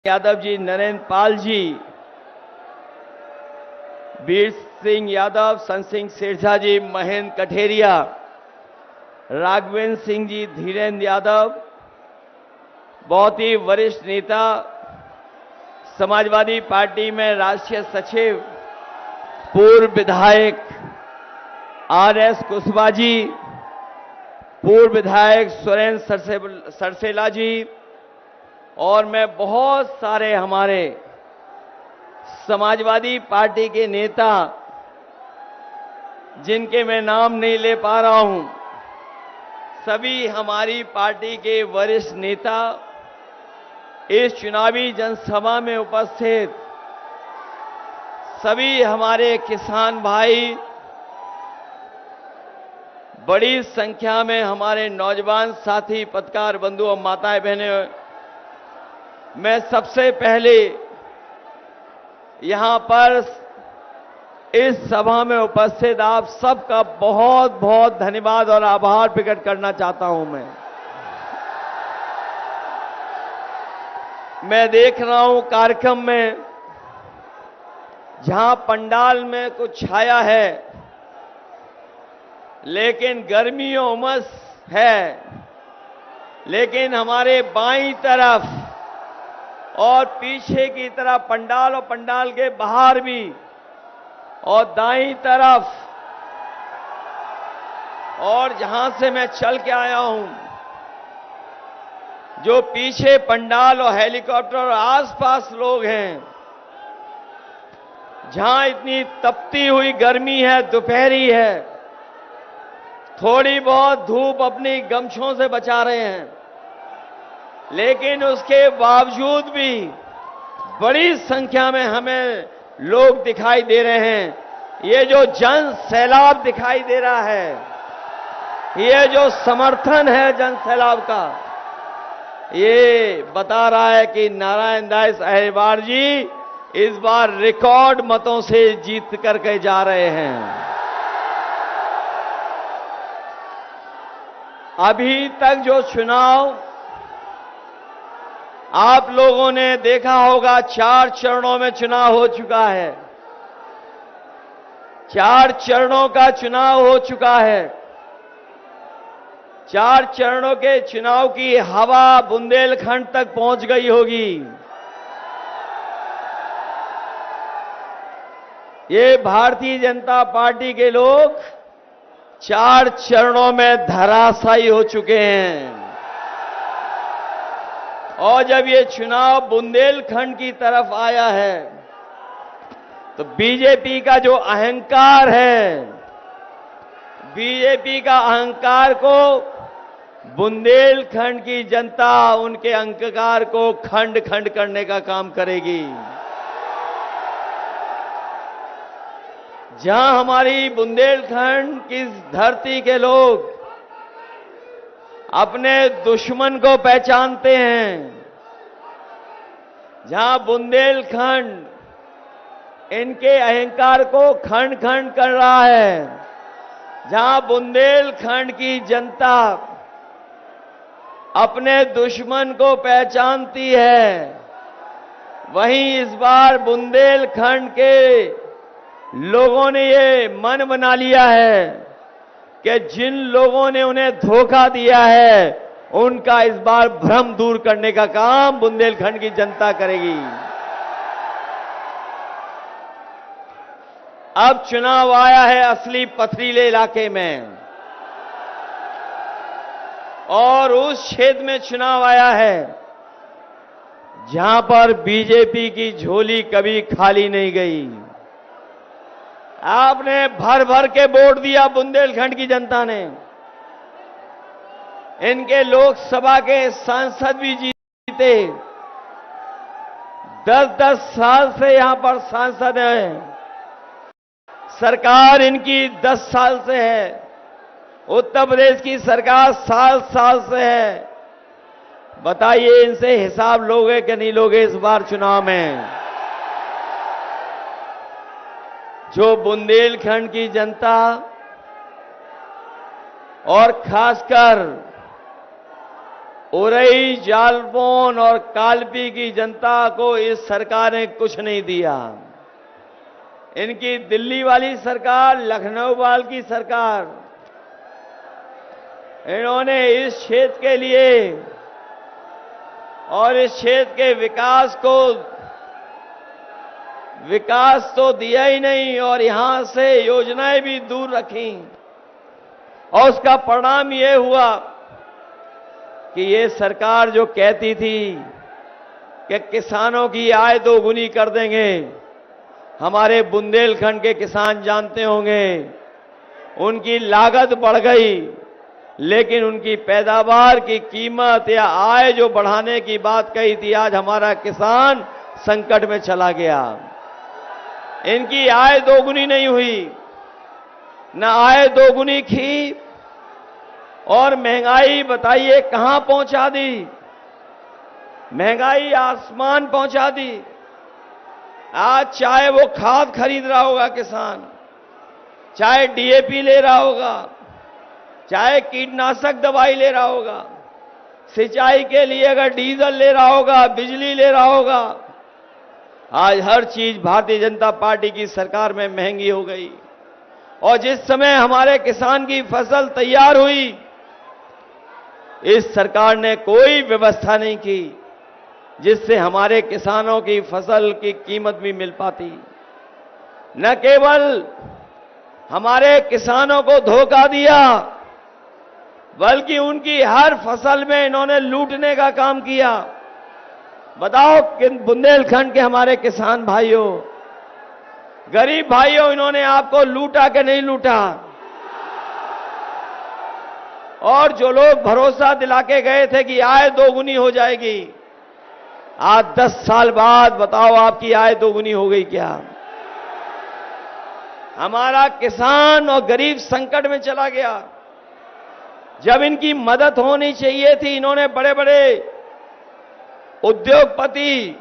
यादव जी, नरेंद्र पाल जी, वीर सिंह यादव, सन सिंह सिरसा जी, महेंद्र कठेरिया, राघवेंद्र सिंह जी, धीरेन्द्र यादव, बहुत ही वरिष्ठ नेता, समाजवादी पार्टी में राष्ट्रीय सचिव, पूर्व विधायक आर.एस. कुशवाहा जी, पूर्व विधायक सुरेंद्र सरसेला जी, और मैं बहुत सारे हमारे समाजवादी पार्टी के नेता जिनके मैं नाम नहीं ले पा रहा हूं, सभी हमारी पार्टी के वरिष्ठ नेता इस चुनावी जनसभा में उपस्थित, सभी हमारे किसान भाई, बड़ी संख्या में हमारे नौजवान साथी, पत्रकार बंधु और माताएं बहनें, मैं सबसे पहले यहां पर इस सभा में उपस्थित आप सबका बहुत बहुत धन्यवाद और आभार प्रकट करना चाहता हूं। मैं देख रहा हूं कार्यक्रम में जहां पंडाल में कुछ छाया है, लेकिन गर्मी और उमस है, लेकिन हमारे बाईं तरफ और पीछे की तरफ पंडाल और पंडाल के बाहर भी और दाईं तरफ और जहां से मैं चल के आया हूं, जो पीछे पंडाल और हेलीकॉप्टर और आसपास लोग हैं, जहां इतनी तपती हुई गर्मी है, दोपहरी है, थोड़ी बहुत धूप अपनी गमछों से बचा रहे हैं, लेकिन उसके बावजूद भी बड़ी संख्या में हमें लोग दिखाई दे रहे हैं। ये जो जन सैलाब दिखाई दे रहा है, ये जो समर्थन है जन सैलाब का, ये बता रहा है कि नारायण दास अहिरवार जी इस बार रिकॉर्ड मतों से जीत करके जा रहे हैं। अभी तक जो चुनाव आप लोगों ने देखा होगा, 4 चरणों में चुनाव हो चुका है। 4 चरणों का चुनाव हो चुका है। 4 चरणों के चुनाव की हवा बुंदेलखंड तक पहुंच गई होगी। ये भारतीय जनता पार्टी के लोग 4 चरणों में धराशायी हो चुके हैं। और जब ये चुनाव बुंदेलखंड की तरफ आया है, तो बीजेपी का जो अहंकार है, बीजेपी का अहंकार को बुंदेलखंड की जनता उनके अहंकार को खंड खंड करने का काम करेगी। जहां हमारी बुंदेलखंड की धरती के लोग अपने दुश्मन को पहचानते हैं, जहां बुंदेलखंड इनके अहंकार को खंड खंड कर रहा है, जहां बुंदेलखंड की जनता अपने दुश्मन को पहचानती है, वहीं इस बार बुंदेलखंड के लोगों ने ये मन बना लिया है कि जिन लोगों ने उन्हें धोखा दिया है, उनका इस बार भ्रम दूर करने का काम बुंदेलखंड की जनता करेगी। अब चुनाव आया है असली पथरीले इलाके में, और उस क्षेत्र में चुनाव आया है जहां पर बीजेपी की झोली कभी खाली नहीं गई। आपने भर भर के वोट दिया बुंदेलखंड की जनता ने। इनके लोकसभा के सांसद भी जीते। 10-10 साल से यहां पर सांसद हैं। सरकार इनकी 10 साल से है। उत्तर प्रदेश की सरकार साल से है। बताइए इनसे हिसाब लोगे कि नहीं लोगे इस बार चुनाव में? जो बुंदेलखंड की जनता और खासकर उरई, जालौन और कालपी की जनता को इस सरकार ने कुछ नहीं दिया। इनकी दिल्ली वाली सरकार, लखनऊ वाली की सरकार, इन्होंने इस क्षेत्र के लिए और इस क्षेत्र के विकास तो दिया ही नहीं और यहां से योजनाएं भी दूर रखी। और उसका परिणाम ये हुआ कि ये सरकार जो कहती थी कि किसानों की आय दोगुनी कर देंगे, हमारे बुंदेलखंड के किसान जानते होंगे, उनकी लागत बढ़ गई, लेकिन उनकी पैदावार की कीमत या आय जो बढ़ाने की बात कही थी, आज हमारा किसान संकट में चला गया। इनकी आय दोगुनी नहीं हुई, न आय दोगुनी की, और महंगाई बताइए कहां पहुंचा दी। महंगाई आसमान पहुंचा दी। आज चाहे वो खाद खरीद रहा होगा किसान, चाहे डीएपी ले रहा होगा, चाहे कीटनाशक दवाई ले रहा होगा, सिंचाई के लिए अगर डीजल ले रहा होगा, बिजली ले रहा होगा, आज हर चीज भारतीय जनता पार्टी की सरकार में महंगी हो गई। और जिस समय हमारे किसान की फसल तैयार हुई, इस सरकार ने कोई व्यवस्था नहीं की जिससे हमारे किसानों की फसल की कीमत भी मिल पाती। न केवल हमारे किसानों को धोखा दिया, बल्कि उनकी हर फसल में इन्होंने लूटने का काम किया। बताओ कि बुंदेलखंड के हमारे किसान भाइयों, गरीब भाइयों, इन्होंने आपको लूटा कि नहीं लूटा? और जो लोग भरोसा दिला के गए थे कि आय दोगुनी हो जाएगी, आज 10 साल बाद बताओ आपकी आय दोगुनी हो गई क्या? हमारा किसान और गरीब संकट में चला गया। जब इनकी मदद होनी चाहिए थी, इन्होंने बड़े बड़े उद्योगपति,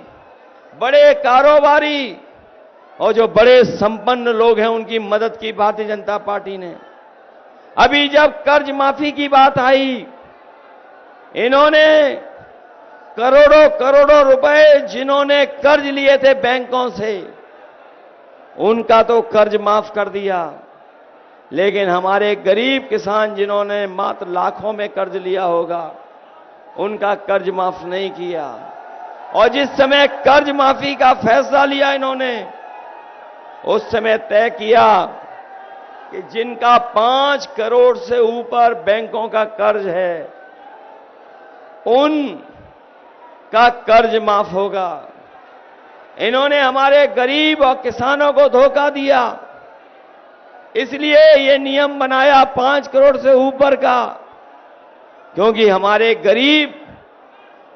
बड़े कारोबारी और जो बड़े संपन्न लोग हैं, उनकी मदद की भारतीय जनता पार्टी ने। अभी जब कर्ज माफी की बात आई, इन्होंने करोड़ों करोड़ों रुपए जिन्होंने कर्ज लिए थे बैंकों से, उनका तो कर्ज माफ कर दिया, लेकिन हमारे गरीब किसान जिन्होंने मात्र लाखों में कर्ज लिया होगा, उनका कर्ज माफ नहीं किया। और जिस समय कर्ज माफी का फैसला लिया इन्होंने, उस समय तय किया कि जिनका 5 करोड़ से ऊपर बैंकों का कर्ज है, उनका कर्ज माफ होगा। इन्होंने हमारे गरीब और किसानों को धोखा दिया, इसलिए ये नियम बनाया 5 करोड़ से ऊपर का, क्योंकि हमारे गरीब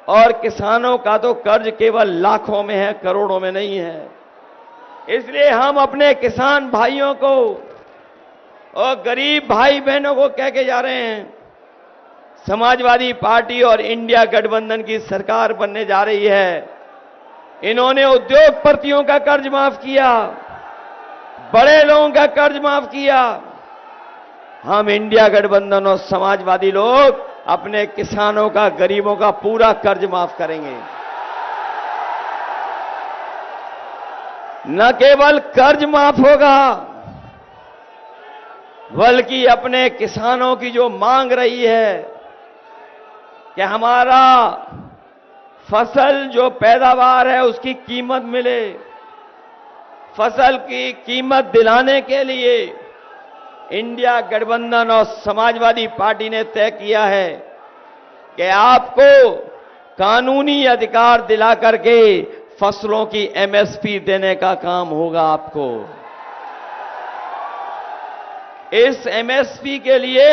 और किसानों का तो कर्ज केवल लाखों में है, करोड़ों में नहीं है। इसलिए हम अपने किसान भाइयों को और गरीब भाई बहनों को कह के जा रहे हैं, समाजवादी पार्टी और इंडिया गठबंधन की सरकार बनने जा रही है। इन्होंने उद्योगपतियों का कर्ज माफ किया, बड़े लोगों का कर्ज माफ किया। हम इंडिया गठबंधन और समाजवादी लोग अपने किसानों का, गरीबों का पूरा कर्ज माफ करेंगे। न केवल कर्ज माफ होगा, बल्कि अपने किसानों की जो मांग रही है कि हमारा फसल जो पैदावार है उसकी कीमत मिले, फसल की कीमत दिलाने के लिए इंडिया गठबंधन और समाजवादी पार्टी ने तय किया है कि आपको कानूनी अधिकार दिला करके फसलों की एमएसपी देने का काम होगा। आपको इस एमएसपी के लिए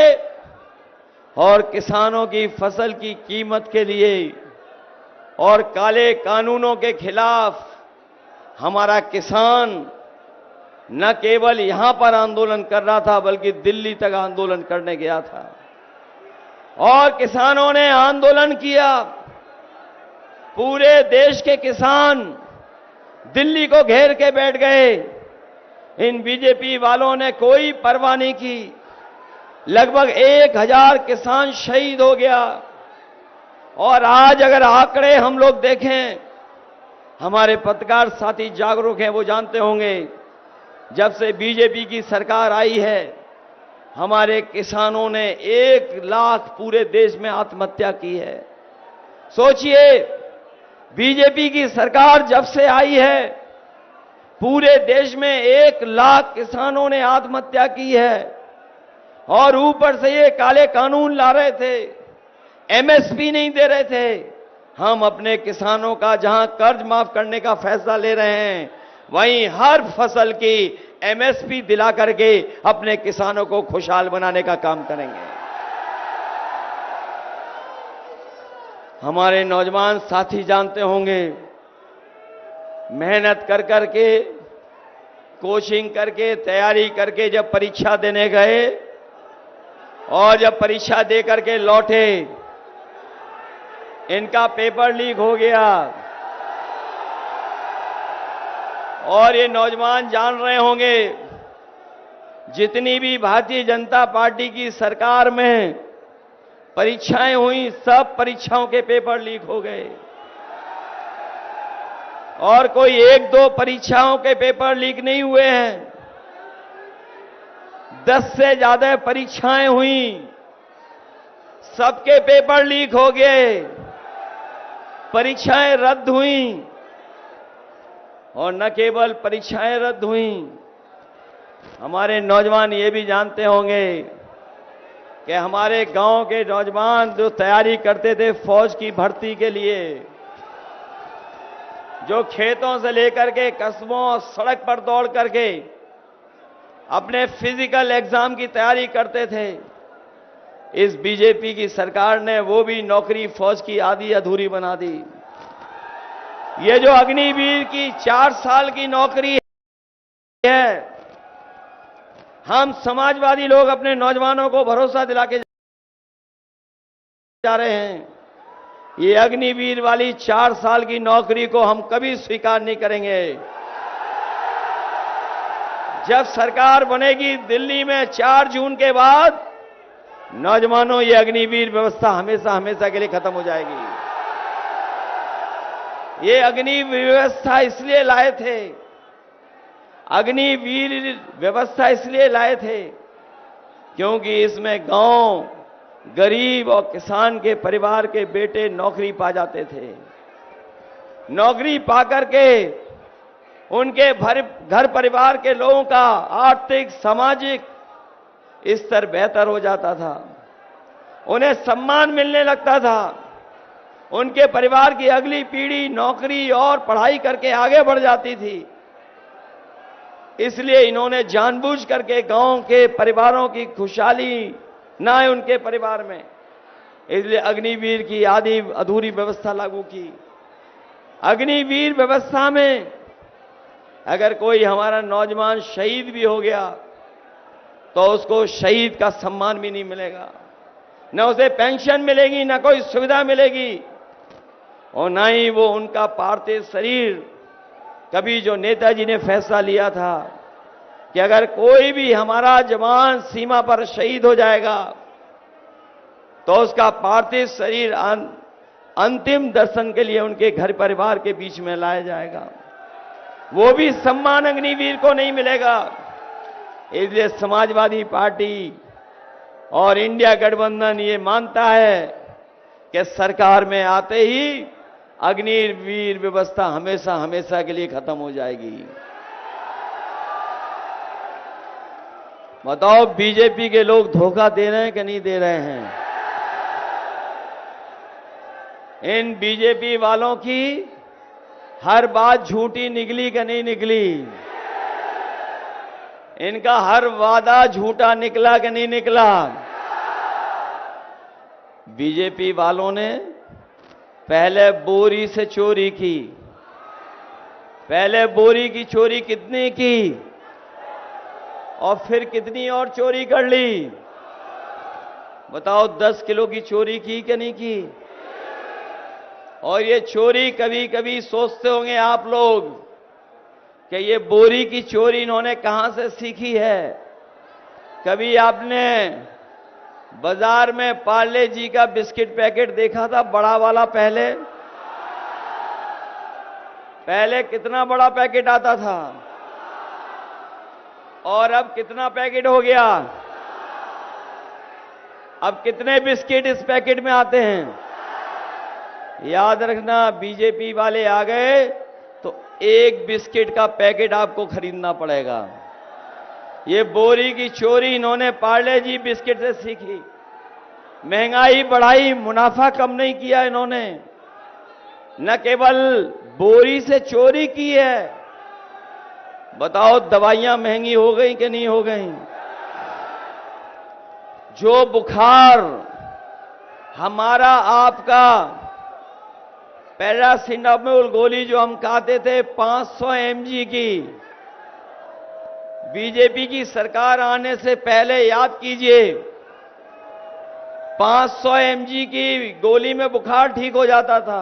और किसानों की फसल की कीमत के लिए और काले कानूनों के खिलाफ हमारा किसान न केवल यहां पर आंदोलन कर रहा था, बल्कि दिल्ली तक आंदोलन करने गया था। और किसानों ने आंदोलन किया, पूरे देश के किसान दिल्ली को घेर के बैठ गए। इन बीजेपी वालों ने कोई परवाह नहीं की। लगभग 1000 किसान शहीद हो गया और आज अगर आंकड़े हम लोग देखें, हमारे पत्रकार साथी जागरूक हैं, वो जानते होंगे, जब से बीजेपी की सरकार आई है, हमारे किसानों ने 1 लाख पूरे देश में आत्महत्या की है। सोचिए, बीजेपी की सरकार जब से आई है, पूरे देश में 1 लाख किसानों ने आत्महत्या की है। और ऊपर से ये काले कानून ला रहे थे, एमएसपी नहीं दे रहे थे। हम अपने किसानों का जहां कर्ज माफ करने का फैसला ले रहे हैं, वहीं हर फसल की एमएसपी दिला करके अपने किसानों को खुशहाल बनाने का काम करेंगे। हमारे नौजवान साथी जानते होंगे, मेहनत कर करके, कोचिंग करके, तैयारी करके जब परीक्षा देने गए और जब परीक्षा दे करके लौटे, इनका पेपर लीक हो गया। और ये नौजवान जान रहे होंगे, जितनी भी भारतीय जनता पार्टी की सरकार में परीक्षाएं हुई, सब परीक्षाओं के पेपर लीक हो गए। और कोई 1-2 परीक्षाओं के पेपर लीक नहीं हुए हैं, 10 से ज्यादा परीक्षाएं हुई, सबके पेपर लीक हो गए, परीक्षाएं रद्द हुई। और न केवल परीक्षाएं रद्द हुई, हमारे नौजवान ये भी जानते होंगे कि हमारे गांव के नौजवान जो तैयारी करते थे फौज की भर्ती के लिए, जो खेतों से लेकर के कस्बों सड़क पर दौड़ करके अपने फिजिकल एग्जाम की तैयारी करते थे, इस बीजेपी की सरकार ने वो भी नौकरी फौज की आधी अधूरी बना दी। ये जो अग्निवीर की 4 साल की नौकरी है, हम समाजवादी लोग अपने नौजवानों को भरोसा दिला के जा रहे हैं, ये अग्निवीर वाली 4 साल की नौकरी को हम कभी स्वीकार नहीं करेंगे। जब सरकार बनेगी दिल्ली में 4 जून के बाद, नौजवानों, ये अग्निवीर व्यवस्था हमेशा हमेशा के लिए खत्म हो जाएगी। ये अग्निवीर व्यवस्था इसलिए लाए थे, अग्निवीर व्यवस्था इसलिए लाए थे क्योंकि इसमें गांव, गरीब और किसान के परिवार के बेटे नौकरी पा जाते थे। नौकरी पा करके उनके घर परिवार के लोगों का आर्थिक, सामाजिक स्तर बेहतर हो जाता था, उन्हें सम्मान मिलने लगता था, उनके परिवार की अगली पीढ़ी नौकरी और पढ़ाई करके आगे बढ़ जाती थी। इसलिए इन्होंने जानबूझ करके गांव के परिवारों की खुशहाली ना आए उनके परिवार में, इसलिए अग्निवीर की आधी अधूरी व्यवस्था लागू की। अग्निवीर व्यवस्था में अगर कोई हमारा नौजवान शहीद भी हो गया तो उसको शहीद का सम्मान भी नहीं मिलेगा, न उसे पेंशन मिलेगी, न कोई सुविधा मिलेगी, और न ही वो उनका पार्थिव शरीर, कभी जो नेताजी ने फैसला लिया था कि अगर कोई भी हमारा जवान सीमा पर शहीद हो जाएगा तो उसका पार्थिव शरीर अंतिम दर्शन के लिए उनके घर परिवार के बीच में लाया जाएगा, वो भी सम्मान अग्निवीर को नहीं मिलेगा। इसलिए समाजवादी पार्टी और इंडिया गठबंधन ये मानता है कि सरकार में आते ही अग्निवीर व्यवस्था हमेशा हमेशा के लिए खत्म हो जाएगी। बताओ, बीजेपी के लोग धोखा दे रहे हैं कि नहीं दे रहे हैं? इन बीजेपी वालों की हर बात झूठी निकली कि नहीं निकली? इनका हर वादा झूठा निकला कि नहीं निकला? बीजेपी वालों ने पहले बोरी से चोरी की, पहले बोरी की चोरी कितनी की और फिर कितनी और चोरी कर ली? बताओ, 10 किलो की चोरी की कि नहीं की? और ये चोरी कभी कभी सोचते होंगे आप लोग कि ये बोरी की चोरी इन्होंने कहां से सीखी है। कभी आपने बाजार में पार्ले जी का बिस्किट पैकेट देखा था, बड़ा वाला। पहले कितना बड़ा पैकेट आता था और अब कितना पैकेट हो गया? अब कितने बिस्किट इस पैकेट में आते हैं? याद रखना, बीजेपी वाले आ गए तो एक बिस्किट का पैकेट आपको खरीदना पड़ेगा। ये बोरी की चोरी इन्होंने पार्ले जी बिस्किट से सीखी। महंगाई बढ़ाई, मुनाफा कम नहीं किया इन्होंने। न केवल बोरी से चोरी की है, बताओ दवाइयां महंगी हो गई कि नहीं हो गई? जो बुखार हमारा आपका पैरासिटामोल गोली जो हम खाते थे 500 mg की, बीजेपी की सरकार आने से पहले याद कीजिए 500 mg की गोली में बुखार ठीक हो जाता था।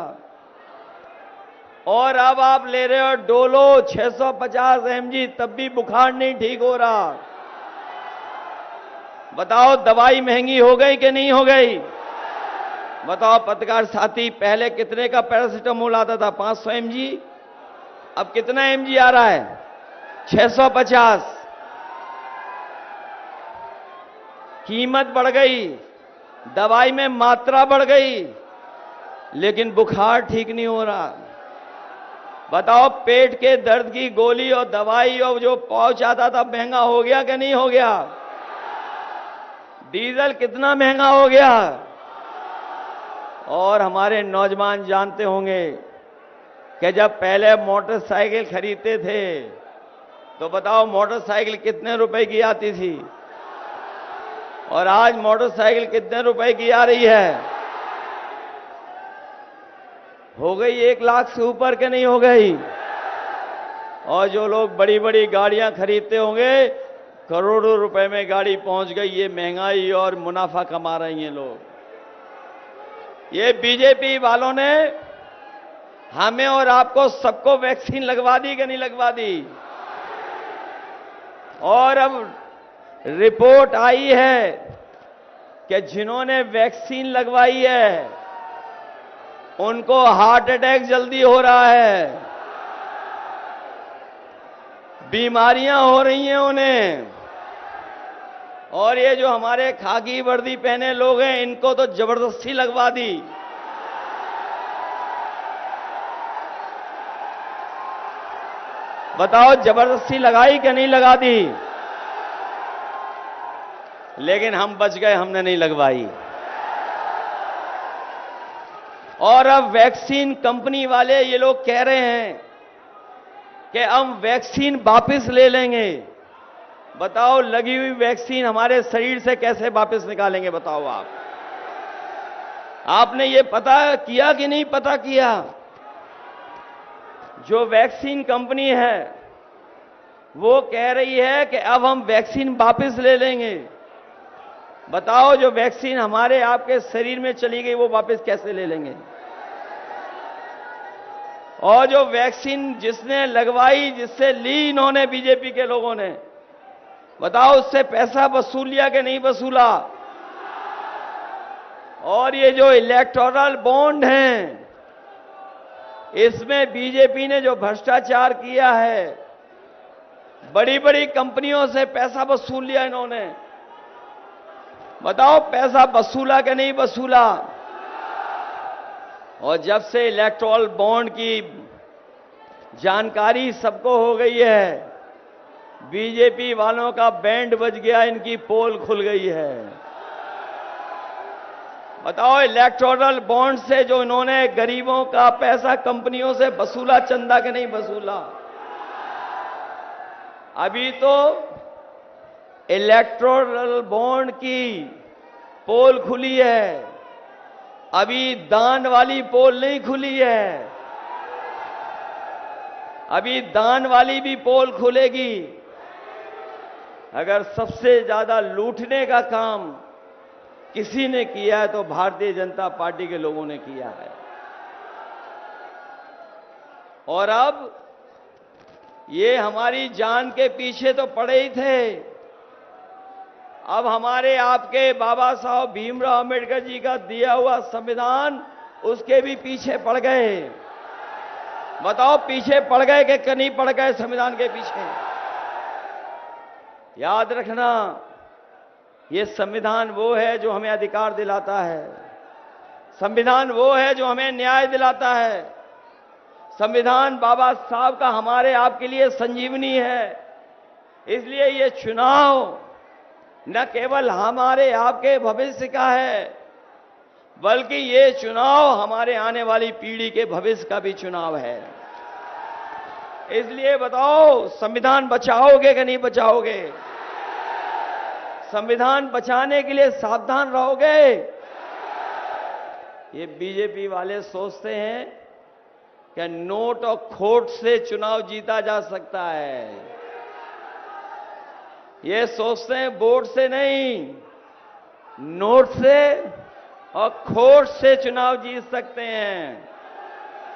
और अब आप ले रहे हो डोलो 650 mg, तब भी बुखार नहीं ठीक हो रहा। बताओ दवाई महंगी हो गई कि नहीं हो गई? बताओ पत्रकार साथी, पहले कितने का पैरासिटामोल आता था? 500 mg। अब कितना mg आ रहा है? 650। कीमत बढ़ गई, दवाई में मात्रा बढ़ गई, लेकिन बुखार ठीक नहीं हो रहा। बताओ पेट के दर्द की गोली और दवाई और जो पाउच आता था महंगा हो गया कि नहीं हो गया? डीजल कितना महंगा हो गया? और हमारे नौजवान जानते होंगे कि जब पहले मोटरसाइकिल खरीदते थे तो बताओ मोटरसाइकिल कितने रुपए की आती थी और आज मोटरसाइकिल कितने रुपए की आ रही है? हो गई 1 लाख से ऊपर के नहीं हो गई? और जो लोग बड़ी बड़ी गाड़ियां खरीदते होंगे, करोड़ों रुपए में गाड़ी पहुंच गई। ये महंगाई और मुनाफा कमा रही हैं लोग। ये बीजेपी वालों ने हमें और आपको सबको वैक्सीन लगवा दी कि नहीं लगवा दी? और अब रिपोर्ट आई है कि जिन्होंने वैक्सीन लगवाई है उनको हार्ट अटैक जल्दी हो रहा है, बीमारियां हो रही हैं उन्हें। और ये जो हमारे खाकी वर्दी पहने लोग हैं, इनको तो जबरदस्ती लगवा दी। बताओ जबरदस्ती लगाई कि नहीं लगा दी? लेकिन हम बच गए, हमने नहीं लगवाई। और अब वैक्सीन कंपनी वाले ये लोग कह रहे हैं कि हम वैक्सीन वापस ले लेंगे। बताओ लगी हुई वैक्सीन हमारे शरीर से कैसे वापस निकालेंगे? बताओ आप। आपने ये पता किया कि नहीं पता किया? जो वैक्सीन कंपनी है वो कह रही है कि अब हम वैक्सीन वापस ले लेंगे। बताओ जो वैक्सीन हमारे आपके शरीर में चली गई वो वापस कैसे ले लेंगे? और जो वैक्सीन जिसने लगवाई, जिससे ली इन्होंने बीजेपी के लोगों ने, बताओ उससे पैसा वसूल लिया कि नहीं वसूला? और ये जो इलेक्टोरल बॉन्ड हैं, इसमें बीजेपी ने जो भ्रष्टाचार किया है, बड़ी बड़ी कंपनियों से पैसा वसूल लिया इन्होंने। बताओ पैसा वसूला कि नहीं वसूला? और जब से इलेक्टोरल बॉन्ड की जानकारी सबको हो गई है, बीजेपी वालों का बैंड बज गया, इनकी पोल खुल गई है। बताओ इलेक्टोरल बॉन्ड से जो इन्होंने गरीबों का पैसा कंपनियों से वसूला, चंदा के नहीं वसूला। अभी तो इलेक्टोरल बॉन्ड की पोल खुली है, अभी दान वाली पोल नहीं खुली है। अभी दान वाली भी पोल खुलेगी। अगर सबसे ज्यादा लूटने का काम किसी ने किया है तो भारतीय जनता पार्टी के लोगों ने किया है। और अब ये हमारी जान के पीछे तो पड़े ही थे, अब हमारे आपके बाबा साहब भीमराव अंबेडकर जी का दिया हुआ संविधान उसके भी पीछे पड़ गए। बताओ पीछे पड़ गए कि नहीं पड़ गए संविधान के पीछे? याद रखना, ये संविधान वो है जो हमें अधिकार दिलाता है, संविधान वो है जो हमें न्याय दिलाता है, संविधान बाबा साहब का हमारे आपके लिए संजीवनी है। इसलिए ये चुनाव न केवल हमारे आपके भविष्य का है, बल्कि ये चुनाव हमारे आने वाली पीढ़ी के भविष्य का भी चुनाव है। इसलिए बताओ, संविधान बचाओगे कि नहीं बचाओगे? संविधान बचाने के लिए सावधान रहोगे? ये बीजेपी वाले सोचते हैं कि नोट और खोट से चुनाव जीता जा सकता है। ये सोचते हैं वोट से नहीं, नोट से और खोट से चुनाव जीत सकते हैं।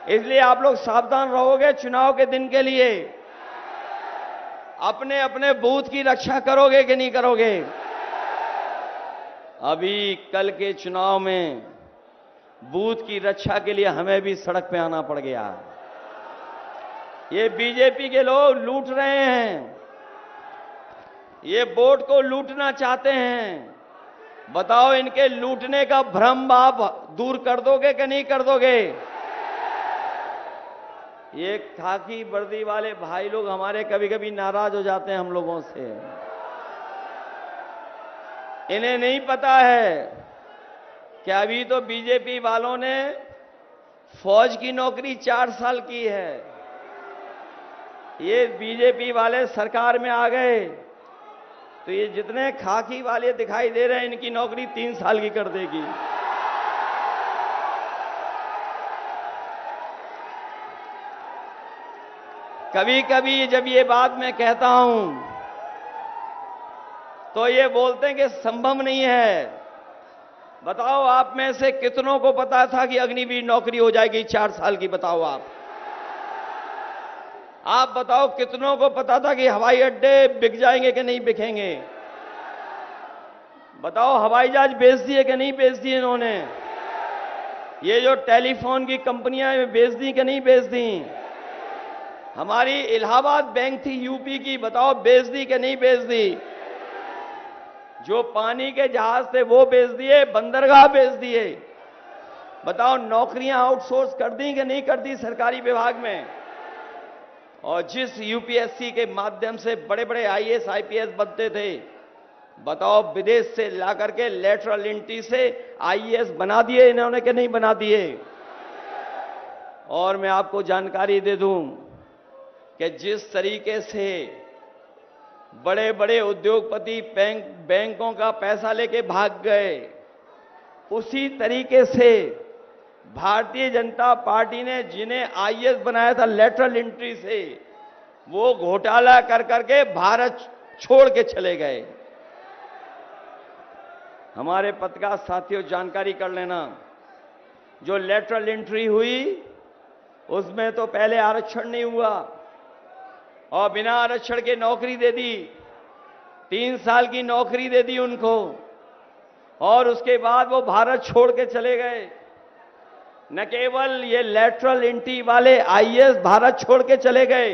इसलिए आप लोग सावधान रहोगे चुनाव के दिन के लिए। अपने अपने बूथ की रक्षा करोगे कि नहीं करोगे? अभी कल के चुनाव में बूथ की रक्षा के लिए हमें भी सड़क पे आना पड़ गया। ये बीजेपी के लोग लूट रहे हैं, ये वोट को लूटना चाहते हैं। बताओ, इनके लूटने का भ्रम आप दूर कर दोगे कि नहीं कर दोगे? ये खाकी वर्दी वाले भाई लोग हमारे कभी कभी नाराज हो जाते हैं हम लोगों से। इन्हें नहीं पता है कि अभी तो बीजेपी वालों ने फौज की नौकरी 4 साल की है। ये बीजेपी वाले सरकार में आ गए तो ये जितने खाकी वाले दिखाई दे रहे हैं, इनकी नौकरी 3 साल की कर देगी। कभी कभी जब ये बात मैं कहता हूं तो ये बोलते हैं कि संभव नहीं है। बताओ, आप में से कितनों को पता था कि अग्निवीर नौकरी हो जाएगी 4 साल की? बताओ आप बताओ, कितनों को पता था कि हवाई अड्डे बिक जाएंगे कि नहीं बिकेंगे? बताओ, हवाई जहाज बेच दिए कि नहीं बेच दिए इन्होंने? ये जो टेलीफोन की कंपनियां बेच दी कि नहीं बेच दी? हमारी इलाहाबाद बैंक थी यूपी की, बताओ बेच दी कि नहीं बेच दी? जो पानी के जहाज थे वो बेच दिए, बंदरगाह बेच दिए। बताओ, नौकरियां आउटसोर्स कर दी कि नहीं कर दी सरकारी विभाग में? और जिस यूपीएससी के माध्यम से बड़े बड़े आईएएस आईपीएस बनते थे, बताओ विदेश से ला करके लेटरल एंट्री से आईएएस बना दिए इन्होंने कि नहीं बना दिए? और मैं आपको जानकारी दे दूं कि जिस तरीके से बड़े बड़े उद्योगपति बैंकों का पैसा लेके भाग गए, उसी तरीके से भारतीय जनता पार्टी ने जिन्हें आईएएस बनाया था लेटरल एंट्री से, वो घोटाला कर करके भारत छोड़ के चले गए। हमारे पत्रकार साथियों, जानकारी कर लेना, जो लेटरल एंट्री हुई उसमें तो पहले आरक्षण नहीं हुआ और बिना आरक्षण के नौकरी दे दी, 3 साल की नौकरी दे दी उनको, और उसके बाद वो भारत छोड़ के चले गए। न केवल ये लेटरल एंट्री वाले आईएएस भारत छोड़ के चले गए,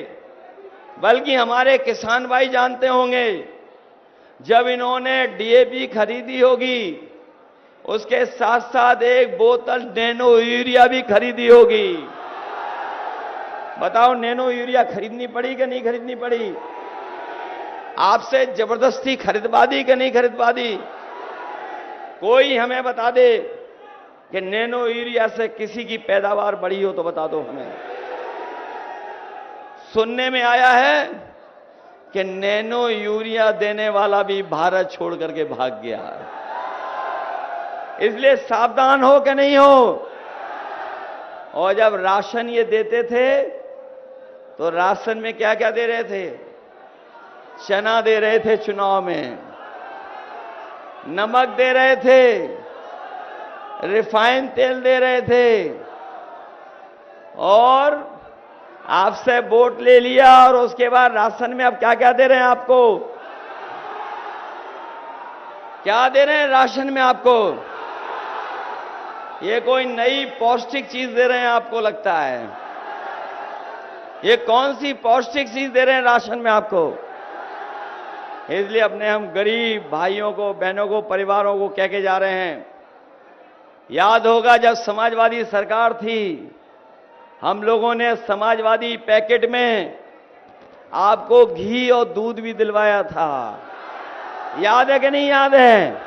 बल्कि हमारे किसान भाई जानते होंगे, जब इन्होंने डीएपी खरीदी होगी उसके साथ साथ एक बोतल नैनो यूरिया भी खरीदी होगी। बताओ, नैनो यूरिया खरीदनी पड़ी कि नहीं खरीदनी पड़ी? आपसे जबरदस्ती खरीदवा दी कि नहीं खरीदवा दी? कोई हमें बता दे कि नैनो यूरिया से किसी की पैदावार बढ़ी हो तो बता दो हमें। सुनने में आया है कि नैनो यूरिया देने वाला भी भारत छोड़ करके भाग गया। इसलिए सावधान हो कि नहीं हो? और जब राशन ये देते थे तो राशन में क्या क्या दे रहे थे? चना दे रहे थे, चुनाव में नमक दे रहे थे, रिफाइंड तेल दे रहे थे, और आपसे वोट ले लिया और उसके बाद राशन में अब क्या क्या दे रहे हैं आपको? क्या दे रहे हैं राशन में आपको? ये कोई नई पौष्टिक चीज दे रहे हैं आपको लगता है? ये कौन सी पौष्टिक चीज दे रहे हैं राशन में आपको? इसलिए अपने हम गरीब भाइयों को, बहनों को, परिवारों को कह के जा रहे हैं, याद होगा जब समाजवादी सरकार थी, हम लोगों ने समाजवादी पैकेट में आपको घी और दूध भी दिलवाया था। याद है कि नहीं याद है?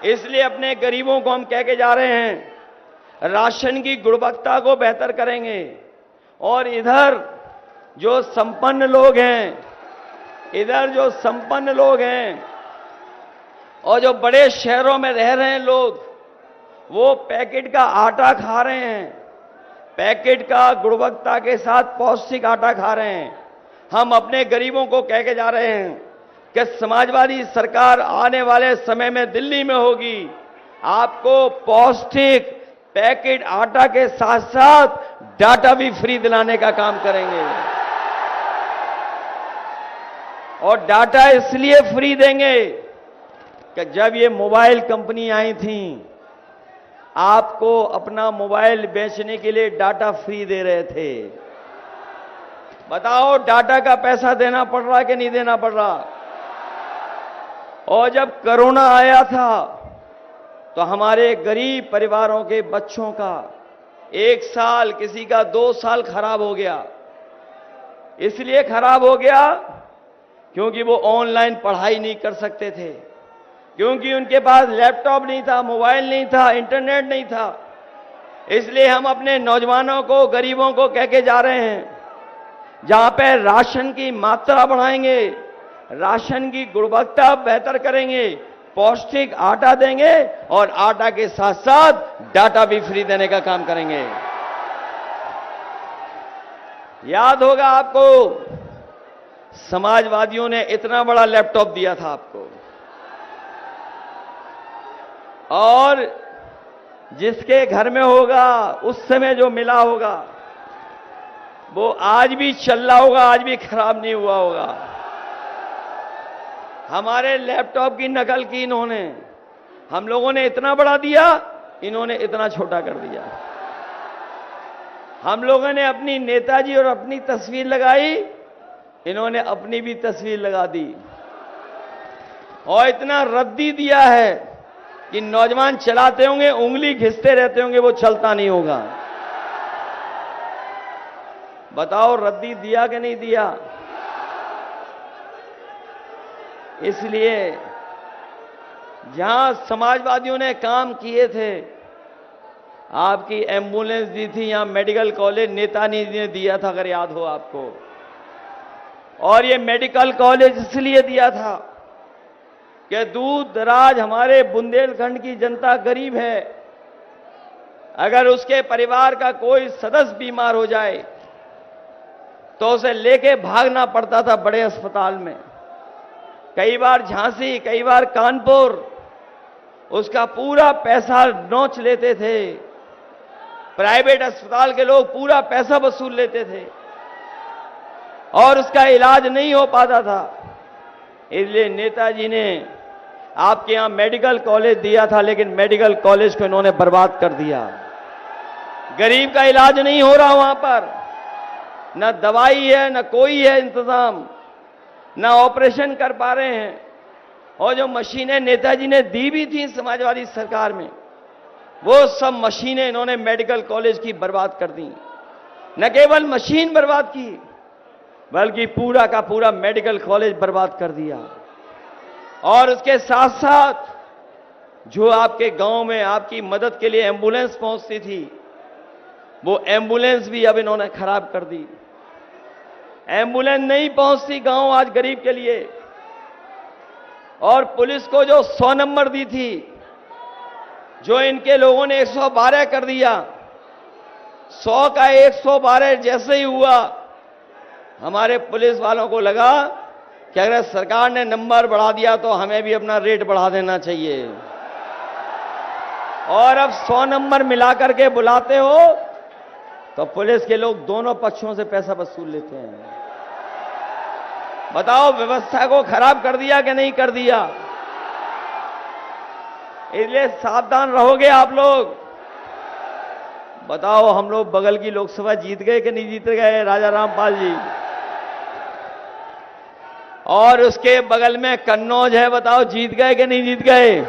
इसलिए अपने गरीबों को हम कह के जा रहे हैं, राशन की गुणवत्ता को बेहतर करेंगे। और इधर जो संपन्न लोग हैं, और जो बड़े शहरों में रह रहे हैं लोग, वो पैकेट का आटा खा रहे हैं, पैकेट का गुणवत्ता के साथ पौष्टिक आटा खा रहे हैं। हम अपने गरीबों को कह के जा रहे हैं कि समाजवादी सरकार आने वाले समय में दिल्ली में होगी, आपको पौष्टिक पैकेट आटा के साथ साथ डाटा भी फ्री दिलाने का काम करेंगे। और डाटा इसलिए फ्री देंगे कि जब ये मोबाइल कंपनी आई थी, आपको अपना मोबाइल बेचने के लिए डाटा फ्री दे रहे थे। बताओ, डाटा का पैसा देना पड़ रहा कि नहीं देना पड़ रहा? और जब कोरोना आया था तो हमारे गरीब परिवारों के बच्चों का 1 साल, किसी का 2 साल खराब हो गया। इसलिए खराब हो गया क्योंकि वो ऑनलाइन पढ़ाई नहीं कर सकते थे, क्योंकि उनके पास लैपटॉप नहीं था, मोबाइल नहीं था, इंटरनेट नहीं था। इसलिए हम अपने नौजवानों को, गरीबों को कह के जा रहे हैं, जहां पे राशन की मात्रा बढ़ाएंगे, राशन की गुणवत्ता बेहतर करेंगे, पौष्टिक आटा देंगे और आटा के साथ साथ डाटा भी फ्री देने का काम करेंगे। याद होगा आपको, समाजवादियों ने इतना बड़ा लैपटॉप दिया था आपको, और जिसके घर में होगा, उस समय जो मिला होगा, वो आज भी चल रहा होगा, आज भी खराब नहीं हुआ होगा। हमारे लैपटॉप की नकल की इन्होंने, हम लोगों ने इतना बड़ा दिया, इन्होंने इतना छोटा कर दिया। हम लोगों ने अपनी नेताजी और अपनी तस्वीर लगाई, इन्होंने अपनी भी तस्वीर लगा दी। और इतना रद्दी दिया है कि नौजवान चलाते होंगे, उंगली घिसते रहते होंगे, वो चलता नहीं होगा। बताओ, रद्दी दिया कि नहीं दिया? इसलिए जहां समाजवादियों ने काम किए थे, आपकी एम्बुलेंस दी थी, यहां मेडिकल कॉलेज नेताजी ने दिया था, अगर याद हो आपको। और ये मेडिकल कॉलेज इसलिए दिया था कि दूर दराज हमारे बुंदेलखंड की जनता गरीब है, अगर उसके परिवार का कोई सदस्य बीमार हो जाए तो उसे लेके भागना पड़ता था बड़े अस्पताल में, कई बार झांसी, कई बार कानपुर। उसका पूरा पैसा नोच लेते थे, प्राइवेट अस्पताल के लोग पूरा पैसा वसूल लेते थे और उसका इलाज नहीं हो पाता था। इसलिए नेताजी ने आपके यहां मेडिकल कॉलेज दिया था, लेकिन मेडिकल कॉलेज को इन्होंने बर्बाद कर दिया। गरीब का इलाज नहीं हो रहा वहां पर, न दवाई है, न कोई है इंतजाम, न ऑपरेशन कर पा रहे हैं। और जो मशीनें नेताजी ने दी भी थी समाजवादी सरकार में, वो सब मशीनें इन्होंने मेडिकल कॉलेज की बर्बाद कर दी। न केवल मशीन बर्बाद की, बल्कि पूरा का पूरा मेडिकल कॉलेज बर्बाद कर दिया। और उसके साथ साथ जो आपके गांव में आपकी मदद के लिए एम्बुलेंस पहुंचती थी, वो एम्बुलेंस भी अब इन्होंने खराब कर दी। एम्बुलेंस नहीं पहुंचती गांव आज गरीब के लिए। और पुलिस को जो 100 नंबर दी थी, जो इनके लोगों ने 112 कर दिया, 100 का 112 जैसे ही हुआ, हमारे पुलिस वालों को लगा कि अगर सरकार ने नंबर बढ़ा दिया तो हमें भी अपना रेट बढ़ा देना चाहिए। और अब 100 नंबर मिलाकर के बुलाते हो तो पुलिस के लोग दोनों पक्षों से पैसा वसूल लेते हैं। बताओ, व्यवस्था को खराब कर दिया कि नहीं कर दिया? इसलिए सावधान रहोगे आप लोग। बताओ, हम लोग बगल की लोकसभा जीत गए कि नहीं जीत गए राजा रामपाल जी? और उसके बगल में कन्नौज है, बताओ जीत गए कि नहीं जीत गए?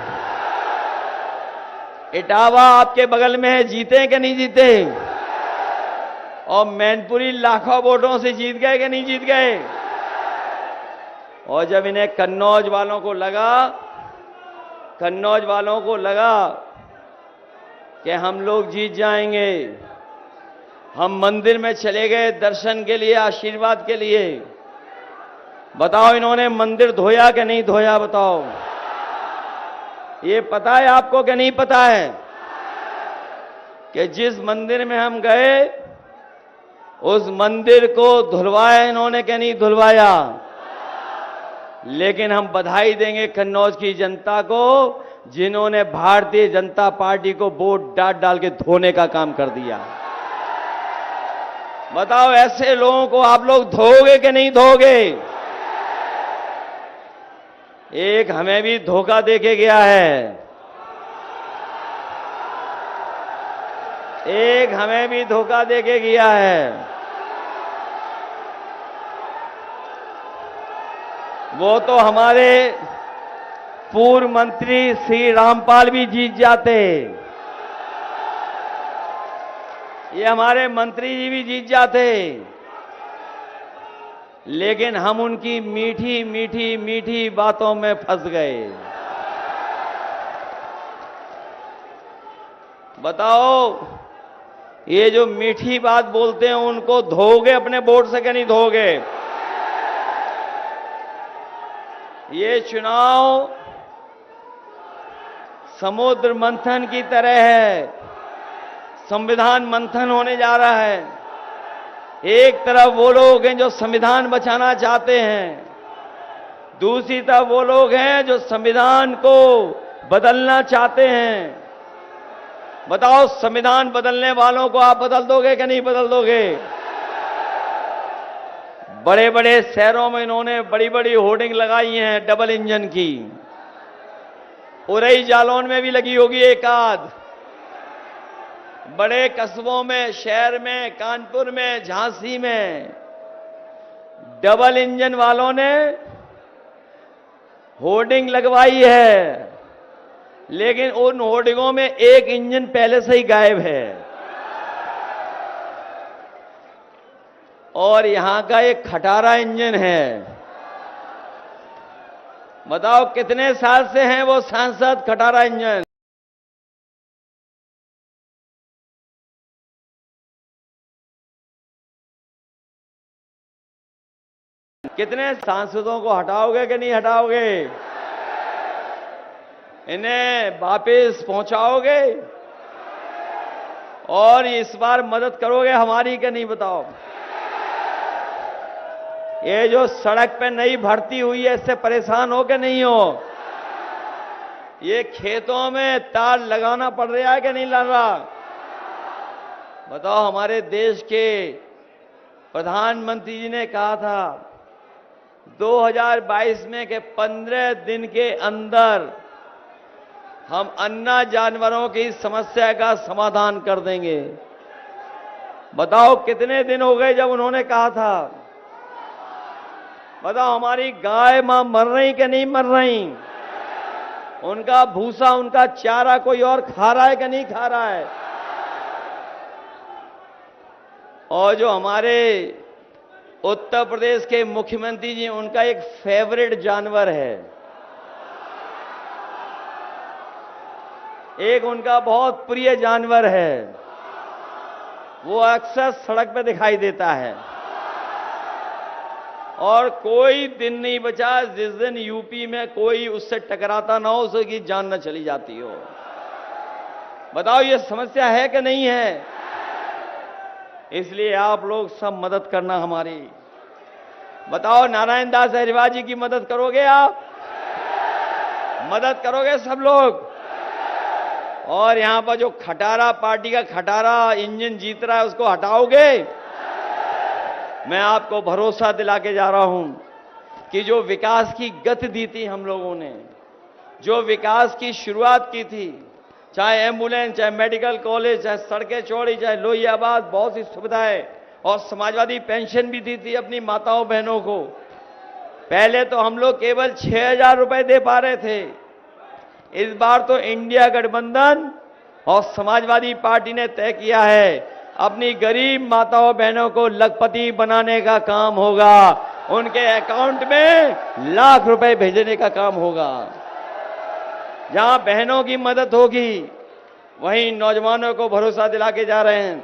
इटावा आपके बगल में है, जीते कि नहीं जीते? और मैनपुरी लाखों वोटों से जीत गए कि नहीं जीत गए? और जब इन्हें कन्नौज वालों को लगा कि हम लोग जीत जाएंगे, हम मंदिर में चले गए दर्शन के लिए, आशीर्वाद के लिए। बताओ, इन्होंने मंदिर धोया कि नहीं धोया? बताओ, ये पता है आपको कि नहीं पता है कि जिस मंदिर में हम गए उस मंदिर को धुलवाया इन्होंने कि नहीं धुलवाया? लेकिन हम बधाई देंगे कन्नौज की जनता को, जिन्होंने भारतीय जनता पार्टी को वोट डाल के धोने का काम कर दिया। बताओ, ऐसे लोगों को आप लोग धोगे कि नहीं धोगे? एक हमें भी धोखा देके गया है, वो तो हमारे पूर्व मंत्री श्री रामपाल भी जीत जाते, ये हमारे मंत्री जी भी जीत जाते, लेकिन हम उनकी मीठी बातों में फंस गए। बताओ, ये जो मीठी बात बोलते हैं उनको धोगे अपने वोट से कि नहीं धोगे? ये चुनाव समुद्र मंथन की तरह है, संविधान मंथन होने जा रहा है। एक तरफ वो लोग हैं जो संविधान बचाना चाहते हैं, दूसरी तरफ वो लोग हैं जो संविधान को बदलना चाहते हैं। बताओ, संविधान बदलने वालों को आप बदल दोगे कि नहीं बदल दोगे? बड़े बड़े शहरों में इन्होंने बड़ी बड़ी होर्डिंग लगाई हैं डबल इंजन की। उरई जालौन में भी लगी होगी एक आध। बड़े कस्बों में, शहर में, कानपुर में, झांसी में डबल इंजन वालों ने होर्डिंग लगवाई है, लेकिन उन होर्डिंगों में एक इंजन पहले से ही गायब है। और यहां का एक खटारा इंजन है। बताओ, कितने साल से हैं वो सांसद खटारा इंजन? कितने सांसदों को हटाओगे कि नहीं हटाओगे? इन्हें वापस पहुंचाओगे? और इस बार मदद करोगे हमारी कि नहीं? बताओ, ये जो सड़क पे नई भर्ती हुई है, इससे परेशान हो कि नहीं हो? ये खेतों में तार लगाना पड़ रहा है कि नहीं लग रहा? बताओ, हमारे देश के प्रधानमंत्री जी ने कहा था 2022 में कि 15 दिन के अंदर हम अन्ना जानवरों की समस्या का समाधान कर देंगे। बताओ, कितने दिन हो गए जब उन्होंने कहा था? बताओ, हमारी गाय मां मर रही कि नहीं मर रही? उनका भूसा, उनका चारा कोई और खा रहा है कि नहीं खा रहा है? और जो हमारे उत्तर प्रदेश के मुख्यमंत्री जी, उनका एक फेवरेट जानवर है, एक उनका बहुत प्रिय जानवर है, वो अक्सर सड़क पे दिखाई देता है। और कोई दिन नहीं बचा जिस दिन यूपी में कोई उससे टकराता ना हो, उसकी जान न चली जाती हो। बताओ, ये समस्या है कि नहीं है? इसलिए आप लोग सब मदद करना हमारी। बताओ, नारायण दास अहिरवार जी की मदद करोगे आप? मदद करोगे सब लोग? और यहां पर जो खटारा पार्टी का खटारा इंजन जीत रहा है, उसको हटाओगे? मैं आपको भरोसा दिला के जा रहा हूं कि जो विकास की गति दी थी हम लोगों ने, जो विकास की शुरुआत की थी, चाहे एम्बुलेंस, चाहे मेडिकल कॉलेज, चाहे सड़कें चौड़ी, चाहे लोहियाबाद, बहुत सी सुविधाएं, और समाजवादी पेंशन भी दी थी अपनी माताओं बहनों को। पहले तो हम लोग केवल 6,000 रुपए दे पा रहे थे। इस बार तो इंडिया गठबंधन और समाजवादी पार्टी ने तय किया है, अपनी गरीब माताओं बहनों को लखपति बनाने का काम होगा। उनके अकाउंट में लाख रुपए भेजने का काम होगा। जहां बहनों की मदद होगी, वहीं नौजवानों को भरोसा दिला के जा रहे हैं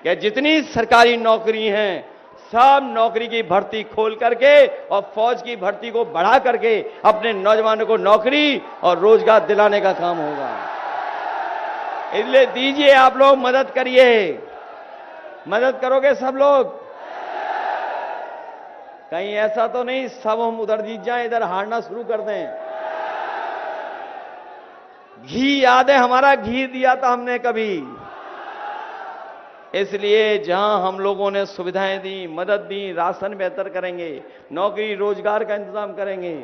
कि जितनी सरकारी नौकरी हैं, सब नौकरी की भर्ती खोल करके और फौज की भर्ती को बढ़ा करके अपने नौजवानों को नौकरी और रोजगार दिलाने का काम होगा। इसलिए दीजिए, आप लोग मदद करिए। मदद करोगे सब लोग? कहीं ऐसा तो नहीं सब हम उधर जीत जाएं, इधर हारना शुरू कर दें। घी याद है हमारा, घी दिया था हमने कभी। इसलिए जहां हम लोगों ने सुविधाएं दी, मदद दी, राशन बेहतर करेंगे, नौकरी रोजगार का इंतजाम करेंगे,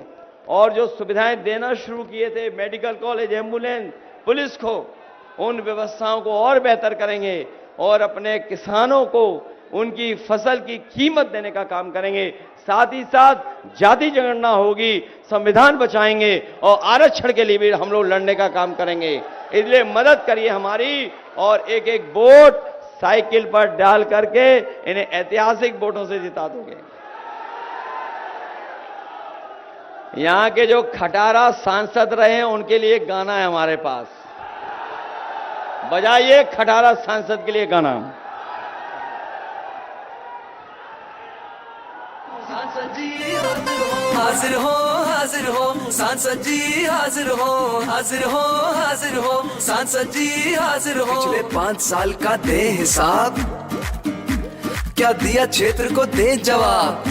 और जो सुविधाएं देना शुरू किए थे, मेडिकल कॉलेज, एम्बुलेंस, पुलिस को, उन व्यवस्थाओं को और बेहतर करेंगे, और अपने किसानों को उनकी फसल की कीमत देने का काम करेंगे। साथ ही साथ जाति जनगणना होगी, संविधान बचाएंगे, और आरक्षण के लिए भी हम लोग लड़ने का काम करेंगे। इसलिए मदद करिए हमारी, और एक एक वोट साइकिल पर डाल करके इन्हें ऐतिहासिक वोटों से जिता दोगे। यहां के जो खटारा सांसद रहे हैं, उनके लिए एक गाना है हमारे पास। बजाइए खटारा सांसद के लिए गाना। सांसद जी हाजिर हो, हाजिर हो, सांसद जी हाजिर हो, हाजिर हो, हाजिर हो, सांसद जी हाजिर हो। पिछले 5 साल का दे हिसाब, क्या दिया क्षेत्र को दे जवाब।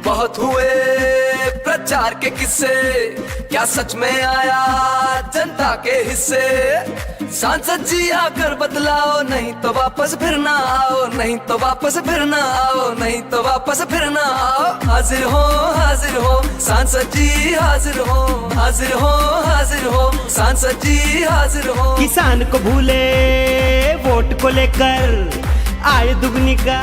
बहुत हुए प्रचार के किस्से, क्या सच में आया जनता के हिस्से। सांसद जी आकर बदलाओ, नहीं तो वापस फिर ना आओ, नहीं तो वापस फिर ना आओ, नहीं तो वापस फिर ना आओ। हाजिर हो, हाजिर हो, सांसद जी हाजिर हो, हाजिर हो, हाजिर हो, सांसद जी हाजिर हो। किसान को भूले वोट को लेकर आए दुगनी का